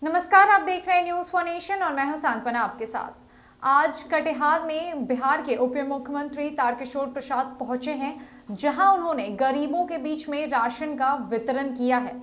नमस्कार, आप देख रहे हैं न्यूज़ फॉर नेशन और मैं हूं सांत्वना आपके साथ। आज कटिहार में बिहार के उप मुख्यमंत्री तारकिशोर प्रसाद पहुंचे हैं, जहां उन्होंने गरीबों के बीच में राशन का वितरण किया है।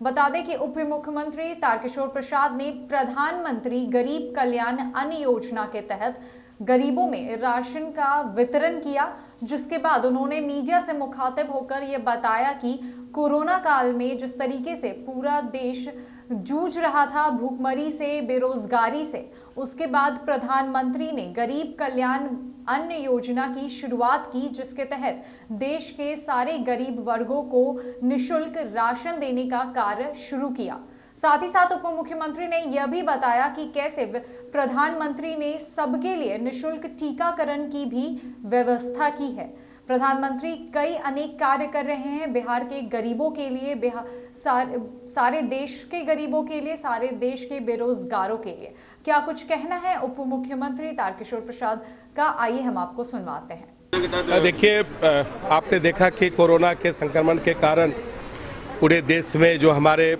बता दें कि उप मुख्यमंत्री तारकिशोर प्रसाद ने प्रधानमंत्री गरीब कल्याण अन्न योजना के तहत गरीबों में राशन का वितरण किया, जिसके बाद उन्होंने मीडिया से मुखातिब होकर ये बताया कि कोरोना काल में जिस तरीके से पूरा देश जूझ रहा था भूखमरी से, बेरोजगारी से, उसके बाद प्रधानमंत्री ने गरीब कल्याण अन्न योजना की शुरुआत की, जिसके तहत देश के सारे गरीब वर्गों को निशुल्क राशन देने का कार्य शुरू किया। साथ ही साथ उप मुख्यमंत्री ने यह भी बताया कि कैसे प्रधानमंत्री ने सबके लिए निशुल्क टीकाकरण की भी व्यवस्था की है। प्रधानमंत्री कई अनेक कार्य कर रहे हैं बिहार के गरीबों के लिए, सारे देश के गरीबों के लिए, सारे देश के बेरोजगारों के लिए। क्या कुछ कहना है उप मुख्यमंत्री तारकिशोर प्रसाद का, आइए हम आपको सुनवाते हैं। देखिए, आपने देखा कि कोरोना के संक्रमण के कारण पूरे देश में जो हमारे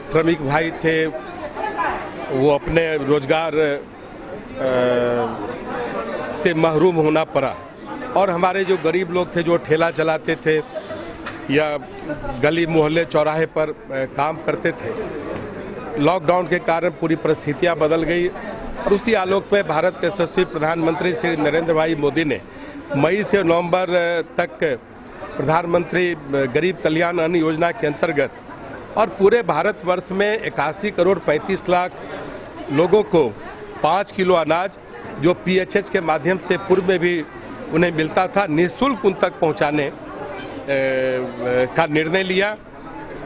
श्रमिक भाई थे वो अपने रोजगार से महरूम होना पड़ा, और हमारे जो गरीब लोग थे जो ठेला चलाते थे या गली मोहल्ले चौराहे पर काम करते थे, लॉकडाउन के कारण पूरी परिस्थितियां बदल गई। और उसी आलोक में भारत के यशस्वी प्रधानमंत्री श्री नरेंद्र भाई मोदी ने मई से नवंबर तक प्रधानमंत्री गरीब कल्याण अन्न योजना के अंतर्गत और पूरे भारतवर्ष में 81 करोड़ 35 लाख लोगों को 5 किलो अनाज, जो PHH के माध्यम से पूर्व में भी उन्हें मिलता था, निःशुल्क उन तक पहुंचाने का निर्णय लिया।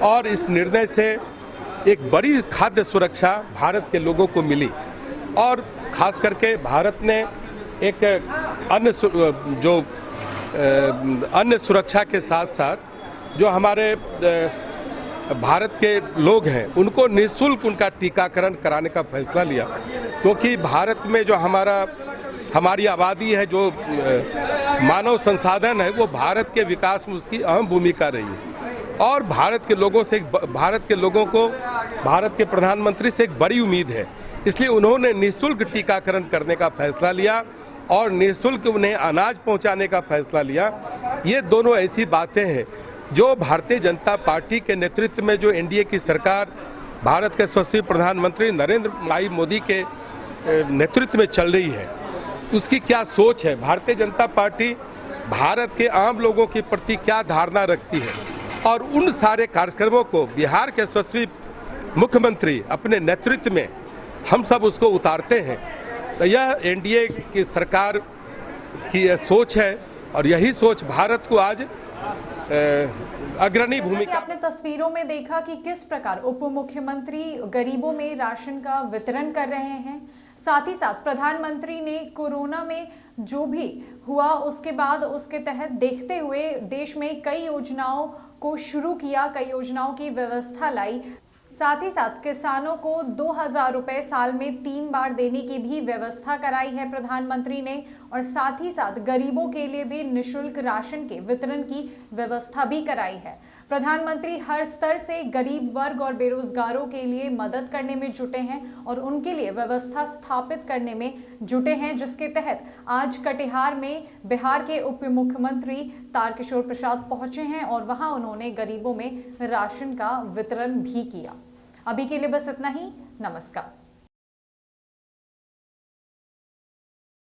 और इस निर्णय से एक बड़ी खाद्य सुरक्षा भारत के लोगों को मिली, और खास करके भारत ने एक अन्न सुरक्षा के साथ साथ जो हमारे भारत के लोग हैं उनको निःशुल्क उनका टीकाकरण कराने का फैसला लिया, क्योंकि भारत में जो हमारी आबादी है, जो मानव संसाधन है, वो भारत के विकास में उसकी अहम भूमिका रही है। और भारत के लोगों को भारत के प्रधानमंत्री से एक बड़ी उम्मीद है, इसलिए उन्होंने निःशुल्क टीकाकरण करने का फैसला लिया और निःशुल्क उन्हें अनाज पहुंचाने का फैसला लिया। ये दोनों ऐसी बातें हैं जो भारतीय जनता पार्टी के नेतृत्व में जो एनडीए की सरकार, भारत के यशस्वी प्रधानमंत्री नरेंद्र भाई मोदी के नेतृत्व में चल रही है, उसकी क्या सोच है, भारतीय जनता पार्टी भारत के आम लोगों के प्रति क्या धारणा रखती है, और उन सारे कार्यक्रमों को बिहार के यशस्वी मुख्यमंत्री अपने नेतृत्व में हम सब उसको उतारते हैं। तो यह एनडीए की सरकार की यह सोच है, और यही सोच भारत को आज अग्रणी भूमिका। आपने तस्वीरों में देखा कि किस प्रकार उप मुख्यमंत्री गरीबों में राशन का वितरण कर रहे हैं। साथ ही साथ प्रधानमंत्री ने कोरोना में जो भी हुआ उसके बाद उसके तहत देखते हुए देश में कई योजनाओं को शुरू किया, कई योजनाओं की व्यवस्था लाई। साथ ही साथ किसानों को 2000 रुपए साल में 3 बार देने की भी व्यवस्था कराई है प्रधानमंत्री ने, और साथ ही साथ गरीबों के लिए भी निशुल्क राशन के वितरण की व्यवस्था भी कराई है। प्रधानमंत्री हर स्तर से गरीब वर्ग और बेरोजगारों के लिए मदद करने में जुटे हैं और उनके लिए व्यवस्था स्थापित करने में जुटे हैं, जिसके तहत आज कटिहार में बिहार के उप मुख्यमंत्री तारकिशोर प्रसाद पहुंचे हैं और वहां उन्होंने गरीबों में राशन का वितरण भी किया। अभी के लिए बस इतना ही। नमस्कार।